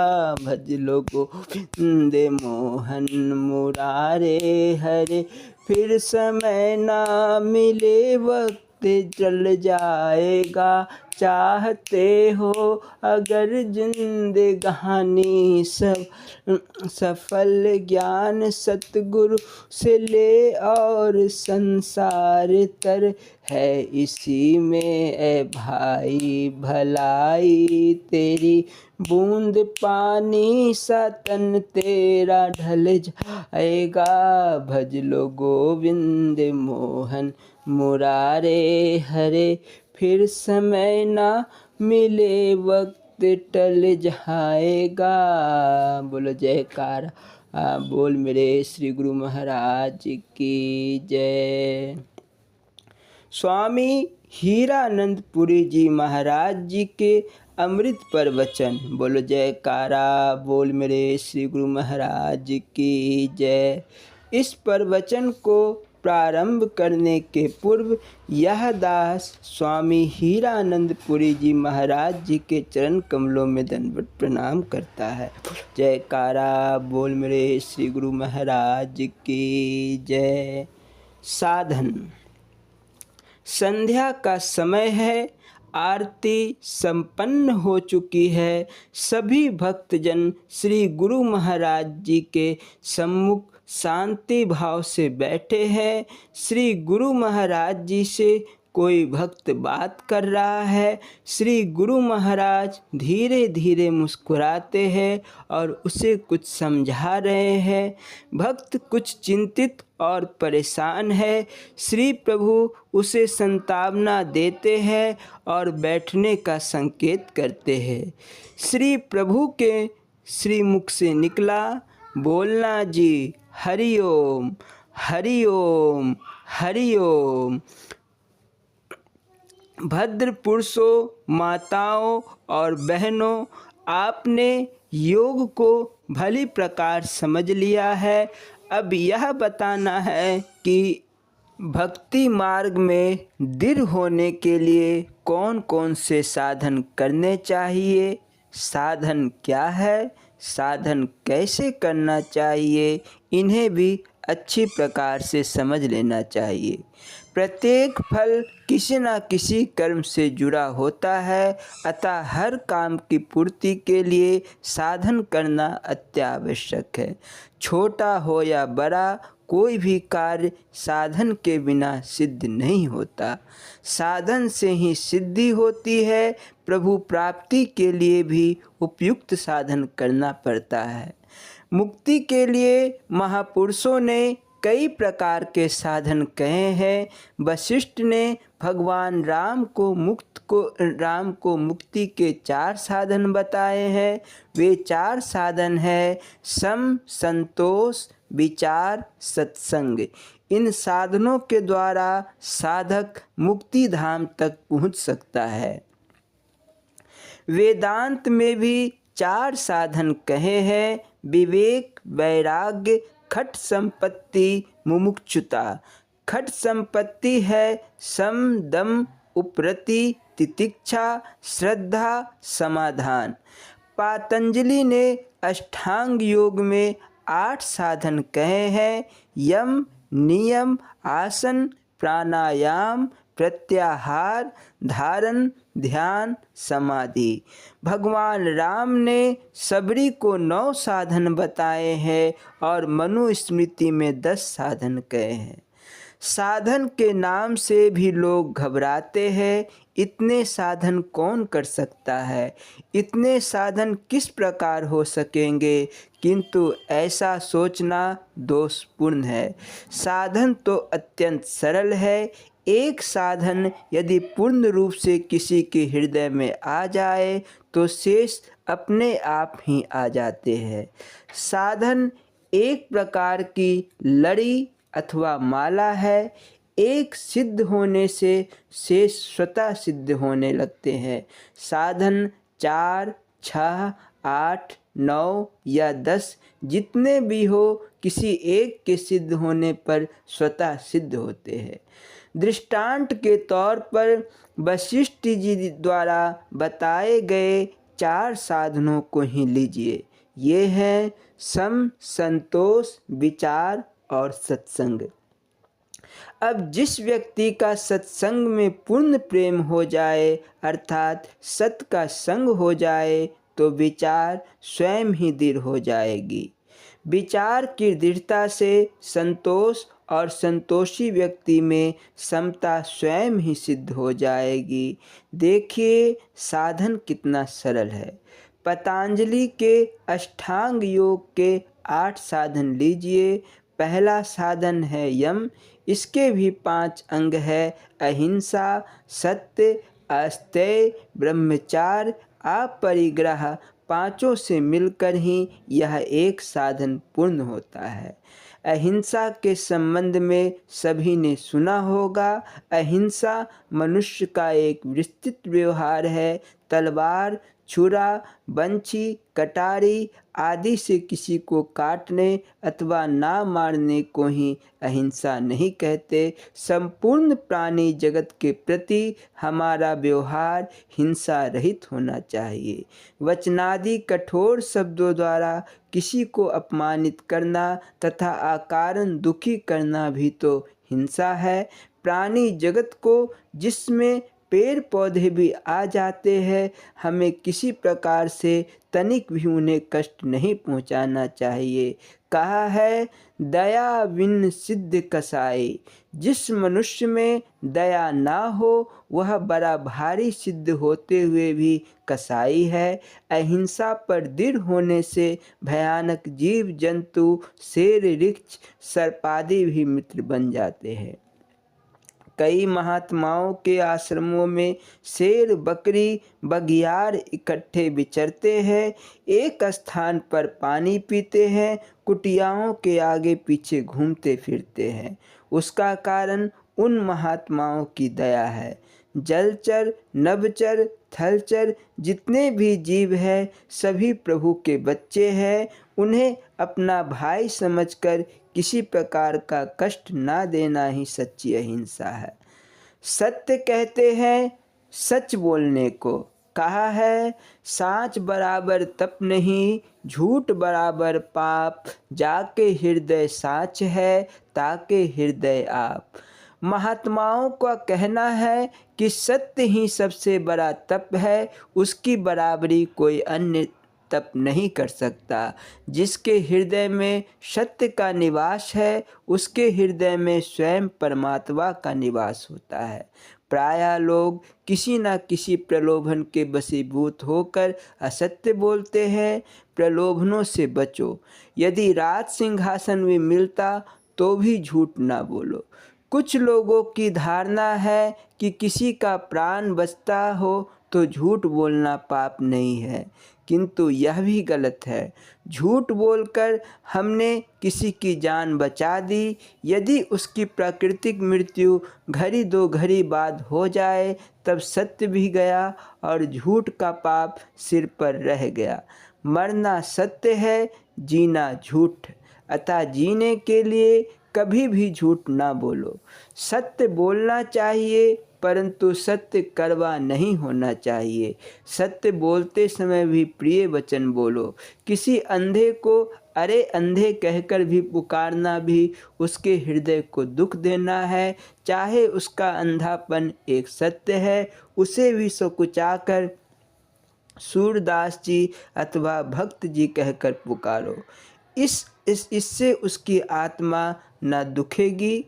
भज लो गोविंद मोहन मुरारे हरे, फिर समय ना मिले वक्त चल जाएगा, चाहते हो अगर जिंदगानी सफल ज्ञान सतगुरु से ले, और संसार तर है इसी में ए भाई भलाई तेरी, बूंद पानी सा तन तेरा ढल जाएगा। भज लो गोविंद मोहन मुरारे हरे, फिर समय ना मिले वक्त टल जाएगा। बोलो जयकारा बोल मेरे श्री गुरु महाराज की जय। स्वामी हीरानंदपुरी जी महाराज जी के अमृत प्रवचन। बोलो जयकारा बोल मेरे श्री गुरु महाराज की जय। इस प्रवचन को प्रारंभ करने के पूर्व यह दास स्वामी हीरानंदपुरी जी महाराज जी के चरण कमलों में दंडवत प्रणाम करता है। जयकारा बोल मेरे श्री गुरु महाराज की जय। साधन। संध्या का समय है, आरती संपन्न हो चुकी है। सभी भक्तजन श्री गुरु महाराज जी के सम्मुख शांति भाव से बैठे हैं। श्री गुरु महाराज जी से कोई भक्त बात कर रहा है। श्री गुरु महाराज धीरे धीरे मुस्कुराते हैं और उसे कुछ समझा रहे हैं। भक्त कुछ चिंतित और परेशान है। श्री प्रभु उसे सांत्वना देते हैं और बैठने का संकेत करते हैं। श्री प्रभु के श्री मुख से निकला, बोलना जी हरि ओम हरि ओम हरि ओम। भद्र पुरुषों, माताओं और बहनों, आपने योग को भली प्रकार समझ लिया है। अब यह बताना है कि भक्ति मार्ग में दृढ़ होने के लिए कौन कौन से साधन करने चाहिए, साधन क्या है, साधन कैसे करना चाहिए, इन्हें भी अच्छी प्रकार से समझ लेना चाहिए। प्रत्येक फल किसी न किसी कर्म से जुड़ा होता है, अतः हर काम की पूर्ति के लिए साधन करना अत्यावश्यक है। छोटा हो या बड़ा, कोई भी कार्य साधन के बिना सिद्ध नहीं होता। साधन से ही सिद्धि होती है। प्रभु प्राप्ति के लिए भी उपयुक्त साधन करना पड़ता है। मुक्ति के लिए महापुरुषों ने कई प्रकार के साधन कहे हैं। वशिष्ठ ने भगवान राम को मुक्ति के 4 साधन बताए हैं। वे 4 साधन हैं सम, संतोष, विचार, सत्संग। इन साधनों के द्वारा साधक मुक्ति धाम तक पहुंच सकता है। वेदांत में भी 4 साधन कहे हैं, विवेक, वैराग्य, खट संपत्ति, मुमुक्षुता। खट संपत्ति है सम, दम, उपरति, तितिक्षा, श्रद्धा, समाधान। पातंजलि ने अष्टांग योग में 8 साधन कहे हैं, यम, नियम, आसन, प्राणायाम, प्रत्याहार, धारण, ध्यान, समाधि। भगवान राम ने सबरी को 9 साधन बताए हैं और मनुस्मृति में 10 साधन कहे हैं। साधन के नाम से भी लोग घबराते हैं। इतने साधन कौन कर सकता है, इतने साधन किस प्रकार हो सकेंगे, किंतु ऐसा सोचना दोषपूर्ण है। साधन तो अत्यंत सरल है। एक साधन यदि पूर्ण रूप से किसी के हृदय में आ जाए तो शेष अपने आप ही आ जाते हैं। साधन एक प्रकार की लड़ी अथवा माला है। एक सिद्ध होने से शेष स्वतः सिद्ध होने लगते हैं। साधन 4, 6, 8, 9 या 10 जितने भी हो, किसी एक के सिद्ध होने पर स्वतः सिद्ध होते हैं। दृष्टांत के तौर पर वशिष्ठ जी द्वारा बताए गए 4 साधनों को ही लीजिए। ये हैं सम, संतोष, विचार और सत्संग। अब जिस व्यक्ति का सत्संग में पूर्ण प्रेम हो जाए, अर्थात सत का संग हो जाए, तो विचार स्वयं ही दृढ़ हो जाएगी। विचार की दृढ़ता से संतोष और संतोषी व्यक्ति में समता स्वयं ही सिद्ध हो जाएगी। देखिए साधन कितना सरल है। पतंजलि के अष्टांग योग के 8 साधन लीजिए। पहला साधन है यम। इसके भी 5 अंग है, अहिंसा, सत्य, अस्तेय, ब्रह्मचार्य, अपरिग्रह। पांचों से मिलकर ही यह एक साधन पूर्ण होता है। अहिंसा के संबंध में सभी ने सुना होगा। अहिंसा मनुष्य का एक विस्तृत व्यवहार है। तलवार, छुरा, बंशी, कटारी आदि से किसी को काटने अथवा ना मारने को ही अहिंसा नहीं कहते। संपूर्ण प्राणी जगत के प्रति हमारा व्यवहार हिंसा रहित होना चाहिए। वचनादि कठोर शब्दों द्वारा किसी को अपमानित करना तथा अकारण दुखी करना भी तो हिंसा है। प्राणी जगत को जिसमें पेड़ पौधे भी आ जाते हैं, हमें किसी प्रकार से तनिक भी उन्हें कष्ट नहीं पहुंचाना चाहिए। कहा है दया बिन सिद्ध कसाई। जिस मनुष्य में दया ना हो वह बड़ा भारी सिद्ध होते हुए भी कसाई है। अहिंसा पर दृढ़ होने से भयानक जीव जंतु, शेर, वृक्ष, सर्पादि भी मित्र बन जाते हैं। कई महात्माओं के आश्रमों में शेर, बकरी, बघियार इकट्ठे विचरते हैं। एक स्थान पर पानी पीते हैं, कुटियाओं के आगे पीछे घूमते फिरते हैं। उसका कारण उन महात्माओं की दया है। जलचर, नभचर, थलचर जितने भी जीव हैं सभी प्रभु के बच्चे हैं। उन्हें अपना भाई समझकर किसी प्रकार का कष्ट ना देना ही सच्ची अहिंसा है। सत्य कहते हैं सच बोलने को, कहा है साँच बराबर तप नहीं, झूठ बराबर पाप, जाके हृदय साँच है, ताके हृदय आप। महात्माओं का कहना है कि सत्य ही सबसे बड़ा तप है, उसकी बराबरी कोई अन्य तप नहीं कर सकता। जिसके हृदय में सत्य का निवास है, उसके हृदय में स्वयं परमात्मा का निवास होता है। प्रायः लोग किसी न किसी प्रलोभन के वशीभूत होकर असत्य बोलते हैं। प्रलोभनों से बचो। यदि राज सिंहासन भी मिलता तो भी झूठ ना बोलो। कुछ लोगों की धारणा है कि किसी का प्राण बचता हो तो झूठ बोलना पाप नहीं है, किंतु यह भी गलत है। झूठ बोलकर हमने किसी की जान बचा दी, यदि उसकी प्राकृतिक मृत्यु घड़ी दो घड़ी बाद हो जाए तब सत्य भी गया और झूठ का पाप सिर पर रह गया। मरना सत्य है, जीना झूठ, अतः जीने के लिए कभी भी झूठ ना बोलो। सत्य बोलना चाहिए परंतु सत्य कड़वा नहीं होना चाहिए। सत्य बोलते समय भी प्रिय वचन बोलो। किसी अंधे को अरे अंधे कहकर भी पुकारना भी उसके हृदय को दुख देना है। चाहे उसका अंधापन एक सत्य है, उसे भी सकुचाकर सूरदास जी अथवा भक्त जी कहकर पुकारो। इससे उसकी आत्मा न दुखेगी।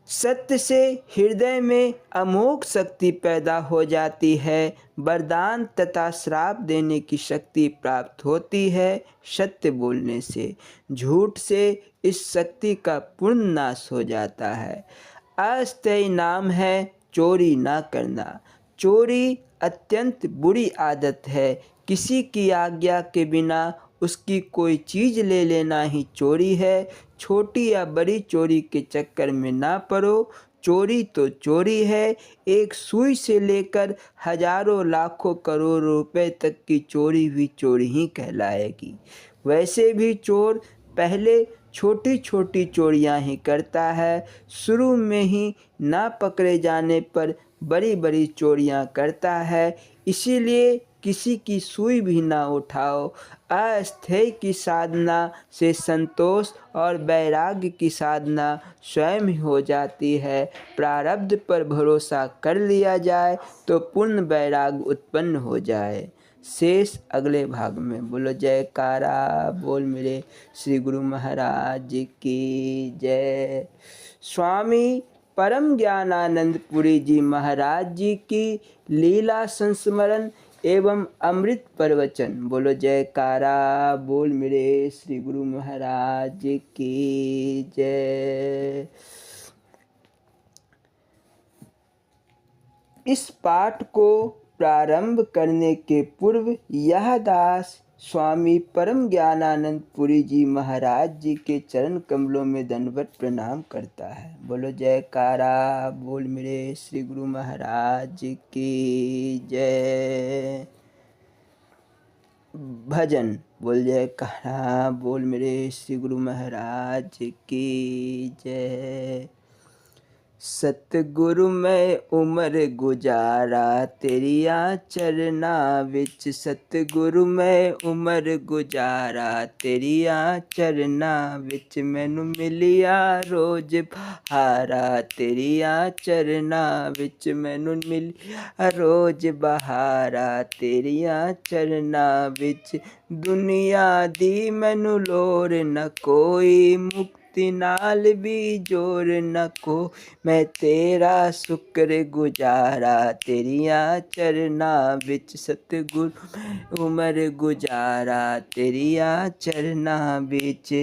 सत्य से हृदय में अमोघ शक्ति पैदा हो जाती है। वरदान तथा श्राप देने की शक्ति प्राप्त होती है सत्य बोलने से। झूठ से इस शक्ति का पूर्ण नाश हो जाता है। अस्थायी नाम है चोरी ना करना। चोरी अत्यंत बुरी आदत है। किसी की आज्ञा के बिना उसकी कोई चीज़ ले लेना ही चोरी है। छोटी या बड़ी चोरी के चक्कर में ना पड़ो। चोरी तो चोरी है। एक सुई से लेकर हजारों लाखों करोड़ रुपए तक की चोरी भी चोरी ही कहलाएगी। वैसे भी चोर पहले छोटी छोटी चोरियां ही करता है, शुरू में ही ना पकड़े जाने पर बड़ी बड़ी चोरियां करता है। इसीलिए किसी की सुई भी ना उठाओ। अस्थायी की साधना से संतोष और वैराग्य की साधना स्वयं ही हो जाती है। प्रारब्ध पर भरोसा कर लिया जाए तो पूर्ण वैराग्य उत्पन्न हो जाए। शेष अगले भाग में। बोलो जयकारा बोल मेरे श्री गुरु महाराज की जय। स्वामी परम ज्ञानानंद पुरी जी महाराज जी की लीला संस्मरण एवं अमृत प्रवचन। बोलो जयकारा बोल मेरे श्री गुरु महाराज की जय। इस पाठ को प्रारंभ करने के पूर्व यह दास स्वामी परम ज्ञानानंद पुरी जी महाराज जी के चरण कमलों में दंडवत प्रणाम करता है। बोलो जयकारा बोल मेरे श्री गुरु महाराज की जय। भजन। बोल जयकारा बोल मेरे श्री गुरु महाराज की जय। सतगुरु मैं उम्र गुजारा तेरिया चरना विच। सतगुरु मैं उम्र गुजारा तेरिया चरना विच। मैनू मिलिया रोज बहारा तेरिया चरना विच। मैनू मिलिया रोज बहारा तेरिया चरना विच। दुनिया दी मैनू लोर न कोई, मुक्ति नाल भी जोर न को। मैं तेरा शुक्र गुजारा तेरिया चरना विच। सतगुरु उम्र गुजारा तेरिया चरना विच।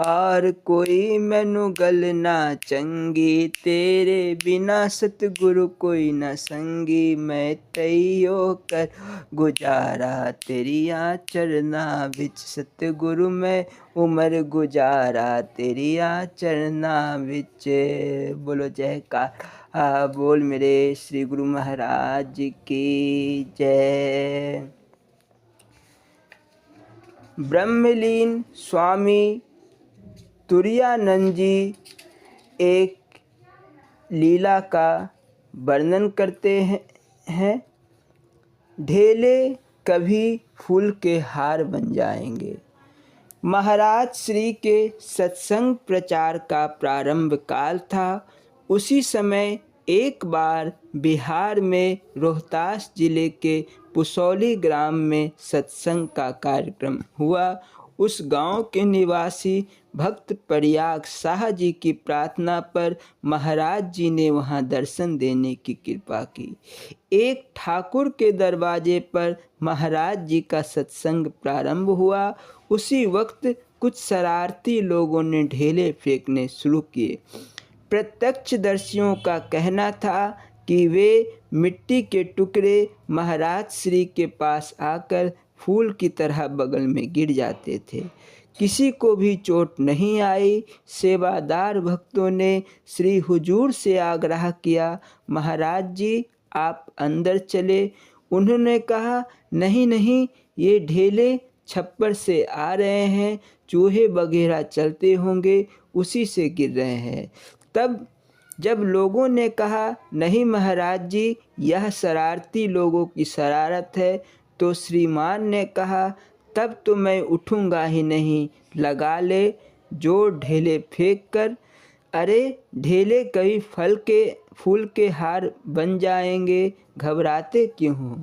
और कोई मैनू गल ना चंगी, तेरे बिना सतगुरु कोई न संगी। मैं तैयो कर गुजारा तेरिया चरना विच। सतगुरु मैं उम्र गुजारा तेरिया चरना विच। बोलो जयकारा बोल मेरे श्री गुरु महाराज की जय। ब्रह्मलीन स्वामी तुरायानंद जी एक लीला का वर्णन करते हैं। ढेले कभी फूल के हार बन जाएंगे। महाराज श्री के सत्संग प्रचार का प्रारंभ काल था। उसी समय एक बार बिहार में रोहतास जिले के पुसौली ग्राम में सत्संग का कार्यक्रम हुआ। उस गांव के निवासी भक्त प्रयाग शाह जी की प्रार्थना पर महाराज जी ने वहां दर्शन देने की कृपा की। एक ठाकुर के दरवाजे पर महाराज जी का सत्संग प्रारंभ हुआ। उसी वक्त कुछ शरारती लोगों ने ढेले फेंकने शुरू किए। प्रत्यक्षदर्शियों का कहना था कि वे मिट्टी के टुकड़े महाराज श्री के पास आकर फूल की तरह बगल में गिर जाते थे। किसी को भी चोट नहीं आई। सेवादार भक्तों ने श्री हुजूर से आग्रह किया, महाराज जी आप अंदर चले। उन्होंने कहा, नहीं नहीं, ये ढेले छप्पर से आ रहे हैं, चूहे वगैरह चलते होंगे, उसी से गिर रहे हैं। तब जब लोगों ने कहा, नहीं महाराज जी, यह शरारती लोगों की शरारत है, तो श्रीमान ने कहा, तब तो मैं उठूँगा ही नहीं, लगा ले जो ढेले फेंक कर। अरे ढेले कभी फूल के हार बन जाएंगे, घबराते क्यों हो?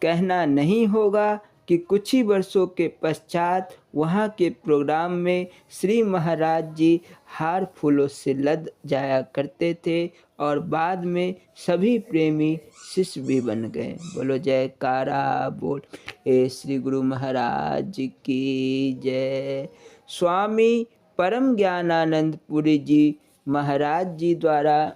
कहना नहीं होगा कि कुछ ही वर्षों के पश्चात वहाँ के प्रोग्राम में श्री महाराज जी हार फूलों से लद जाया करते थे और बाद में सभी प्रेमी शिष्य भी बन गए। बोलो जयकारा बोल ए श्री गुरु महाराज की जय। स्वामी परम ज्ञानानंद पुरी जी महाराज जी द्वारा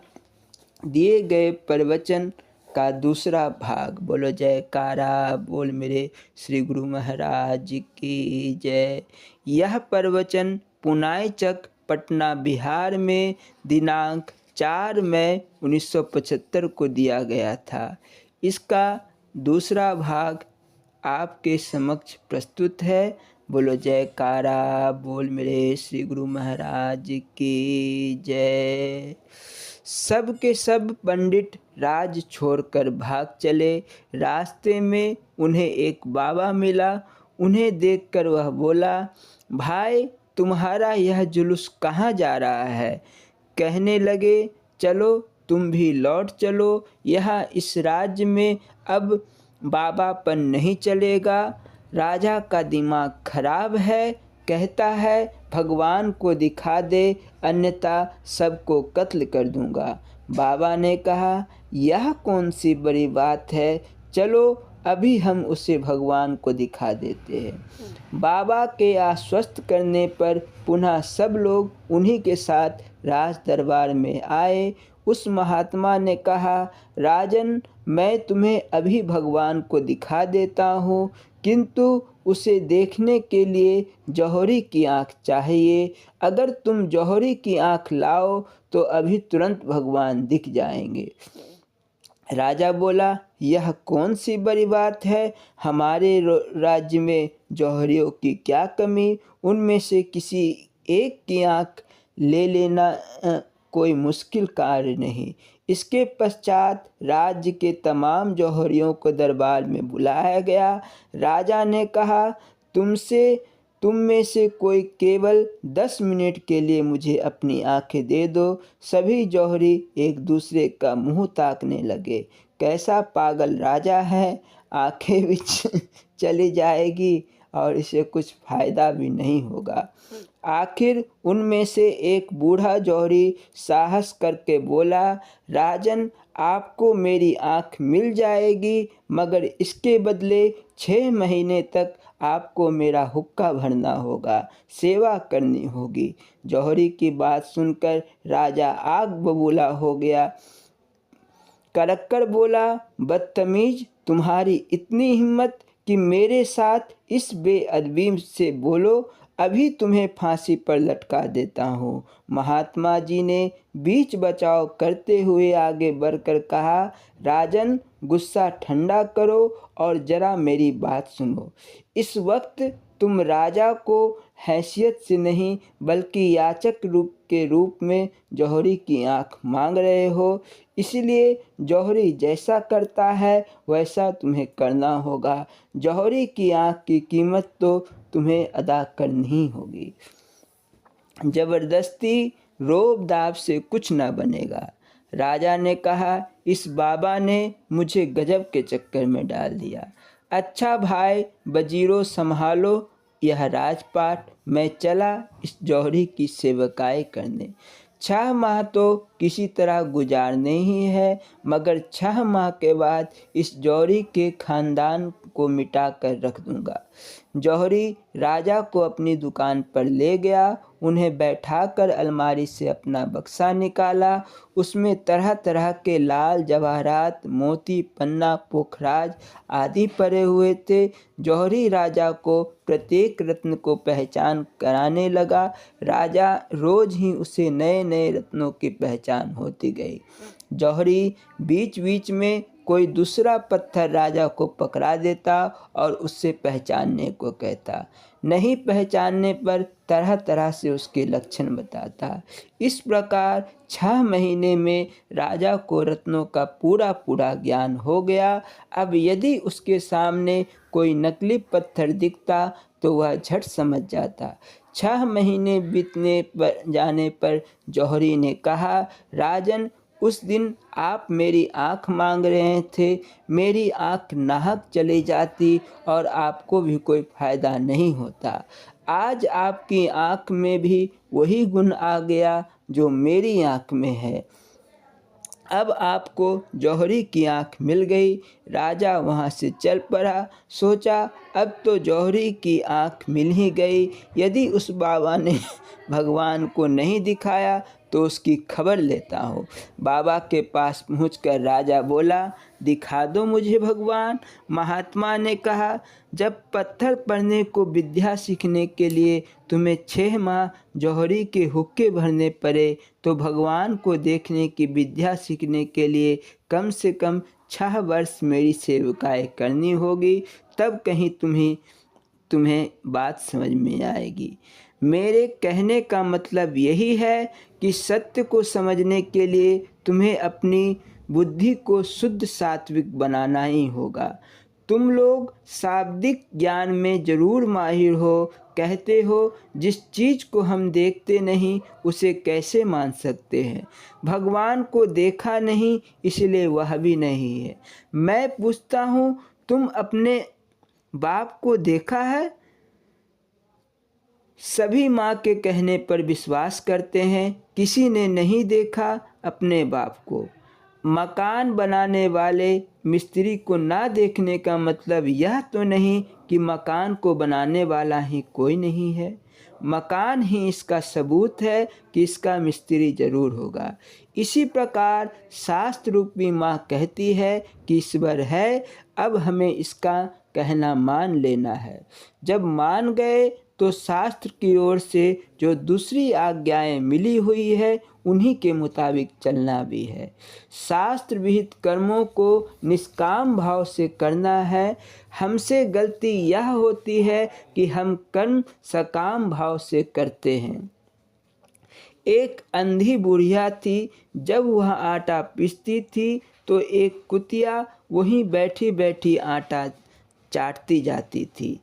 दिए गए प्रवचन का दूसरा भाग। बोलो जयकारा बोल मेरे श्री गुरु महाराज की जय। यह प्रवचन पुनाईचक पटना बिहार में दिनांक 4 मई 1975 को दिया गया था। इसका दूसरा भाग आपके समक्ष प्रस्तुत है। बोलो जयकारा बोल मेरे श्री गुरु महाराज की जय। सब के सब पंडित राज छोड़कर भाग चले। रास्ते में उन्हें एक बाबा मिला। उन्हें देखकर वह बोला, भाई तुम्हारा यह जुलूस कहाँ जा रहा है? कहने लगे, चलो तुम भी लौट चलो, यहाँ इस राज्य में अब बाबापन नहीं चलेगा। राजा का दिमाग खराब है, कहता है भगवान को दिखा दे, अन्यथा सबको कत्ल कर दूंगा। बाबा ने कहा, यह कौन सी बड़ी बात है, चलो अभी हम उसे भगवान को दिखा देते हैं। बाबा के आश्वस्त करने पर पुनः सब लोग उन्हीं के साथ राज दरबार में आए। उस महात्मा ने कहा, राजन मैं तुम्हें अभी भगवान को दिखा देता हूँ, किंतु उसे देखने के लिए जौहरी की आँख चाहिए। अगर तुम जौहरी की आँख लाओ तो अभी तुरंत भगवान दिख जाएंगे। राजा बोला, यह कौन सी बड़ी बात है, हमारे राज्य में जौहरियों की क्या कमी, उनमें से किसी एक की आँख ले लेना कोई मुश्किल कार्य नहीं। इसके पश्चात राज्य के तमाम जौहरियों को दरबार में बुलाया गया। राजा ने कहा, तुम में से कोई केवल 10 मिनट के लिए मुझे अपनी आंखें दे दो। सभी जौहरी एक दूसरे का मुंह ताकने लगे। कैसा पागल राजा है, आंखें भी चली जाएगी और इसे कुछ फायदा भी नहीं होगा। आखिर उनमें से एक बूढ़ा जौहरी साहस करके बोला, राजन आपको मेरी आँख मिल जाएगी, मगर इसके बदले 6 महीने तक आपको मेरा हुक्का भरना होगा, सेवा करनी होगी। जौहरी की बात सुनकर राजा आग बबूला हो गया। कड़क कर बोला, बदतमीज, तुम्हारी इतनी हिम्मत कि मेरे साथ इस बेअदबी से बोलो, अभी तुम्हें फांसी पर लटका देता हूँ। महात्मा जी ने बीच बचाव करते हुए आगे बढ़कर कहा, राजन गुस्सा ठंडा करो और जरा मेरी बात सुनो। इस वक्त तुम राजा को हैसियत से नहीं बल्कि याचक रूप में जौहरी की आँख मांग रहे हो। इसलिए जौहरी जैसा करता है वैसा तुम्हें करना होगा। जौहरी की आँख की कीमत तो तुम्हें अदा करनी ही होगी। जबरदस्ती रोब दाब से कुछ न बनेगा। राजा ने कहा, इस बाबा ने मुझे गजब के चक्कर में डाल दिया। अच्छा भाई वजीरों, संभालो यह राजपाट, मैं चला इस जौहरी की सेवकाई करने। 6 माह तो किसी तरह गुजारने ही है, मगर 6 माह के बाद इस जौहरी के खानदान को मिटा कर रख दूंगा। जौहरी राजा को अपनी दुकान पर ले गया। उन्हें बैठाकर अलमारी से अपना बक्सा निकाला। उसमें तरह तरह के लाल जवाहरात, मोती, पन्ना, पोखराज आदि पड़े हुए थे। जौहरी राजा को प्रत्येक रत्न को पहचान कराने लगा। राजा रोज ही उसे नए नए रत्नों की पहचान होती गई। जौहरी बीच बीच में कोई दूसरा पत्थर राजा को पकड़ा देता और उससे पहचानने को कहता। नहीं पहचानने पर तरह तरह से उसके लक्षण बताता। इस प्रकार 6 महीने में राजा को रत्नों का पूरा पूरा ज्ञान हो गया। अब यदि उसके सामने कोई नकली पत्थर दिखता तो वह झट समझ जाता। 6 महीने बीतने पर जाने पर जौहरी ने कहा, राजन, उस दिन आप मेरी आँख मांग रहे थे। मेरी आँख नाहक चली जाती और आपको भी कोई फ़ायदा नहीं होता। आज आपकी आँख में भी वही गुण आ गया जो मेरी आँख में है। अब आपको जौहरी की आँख मिल गई। राजा वहाँ से चल पड़ा। सोचा, अब तो जौहरी की आँख मिल ही गई। यदि उस बाबा ने भगवान को नहीं दिखाया तो उसकी खबर लेता हूँ। बाबा के पास पहुँचकर राजा बोला, दिखा दो मुझे भगवान। महात्मा ने कहा, जब पत्थर पढ़ने को विद्या सीखने के लिए तुम्हें 6 माह जौहरी के हुक्के भरने पड़े तो भगवान को देखने की विद्या सीखने के लिए कम से कम 6 वर्ष मेरी सेवकाई करनी होगी। तब कहीं तुम्हें बात समझ में आएगी। मेरे कहने का मतलब यही है कि सत्य को समझने के लिए तुम्हें अपनी बुद्धि को शुद्ध सात्विक बनाना ही होगा। तुम लोग शाब्दिक ज्ञान में जरूर माहिर हो। कहते हो, जिस चीज़ को हम देखते नहीं उसे कैसे मान सकते हैं। भगवान को देखा नहीं इसलिए वह भी नहीं है। मैं पूछता हूँ, तुम अपने बाप को देखा है? सभी माँ के कहने पर विश्वास करते हैं। किसी ने नहीं देखा अपने बाप को। मकान बनाने वाले मिस्त्री को ना देखने का मतलब यह तो नहीं कि मकान को बनाने वाला ही कोई नहीं है। मकान ही इसका सबूत है कि इसका मिस्त्री जरूर होगा। इसी प्रकार शास्त्र रूपी माँ कहती है कि ईश्वर है। अब हमें इसका कहना मान लेना है। जब मान गए तो शास्त्र की ओर से जो दूसरी आज्ञाएं मिली हुई है उन्हीं के मुताबिक चलना भी है। शास्त्र विहित कर्मों को निष्काम भाव से करना है। हमसे गलती यह होती है कि हम कर्म सकाम भाव से करते हैं। एक अंधी बुढ़िया थी। जब वह आटा पीसती थी तो एक कुतिया वहीं बैठी बैठी आटा चाटती जाती थी।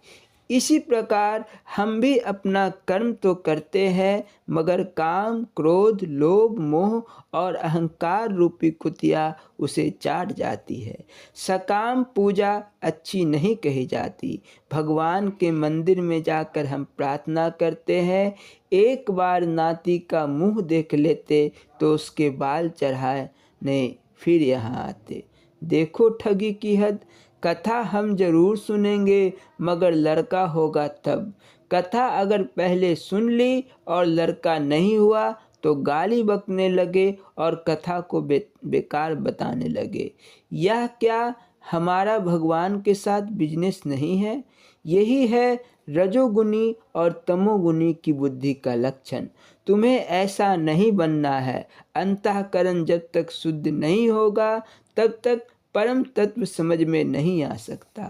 इसी प्रकार हम भी अपना कर्म तो करते हैं मगर काम, क्रोध, लोभ, मोह और अहंकार रूपी कुतिया उसे चाट जाती है। सकाम पूजा अच्छी नहीं कही जाती। भगवान के मंदिर में जाकर हम प्रार्थना करते हैं। एक बार नाती का मुंह देख लेते तो उसके बाल चढ़ाने फिर यहाँ आते। देखो ठगी की हद। कथा हम जरूर सुनेंगे मगर लड़का होगा तब। कथा अगर पहले सुन ली और लड़का नहीं हुआ तो गाली बकने लगे और कथा को बेकार बताने लगे। यह क्या हमारा भगवान के साथ बिजनेस नहीं है? यही है रजोगुनी और तमोगुनी की बुद्धि का लक्षण। तुम्हें ऐसा नहीं बनना है। अंतःकरण जब तक शुद्ध नहीं होगा तब तक परम तत्व समझ में नहीं आ सकता।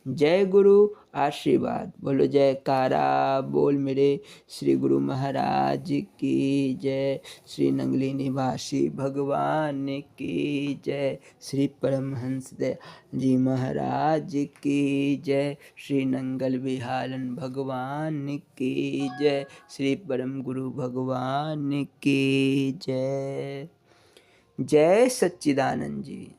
जय गुरु आशीर्वाद। बोलो जयकारा बोल मेरे श्री गुरु महाराज की जय। श्री नंगली निवासी भगवान की जय। श्री परमहंस दयाल जी महाराज की जय। श्री नंगल विहारन भगवान की जय। श्री परम गुरु भगवान की जय। जय सच्चिदानंद जी।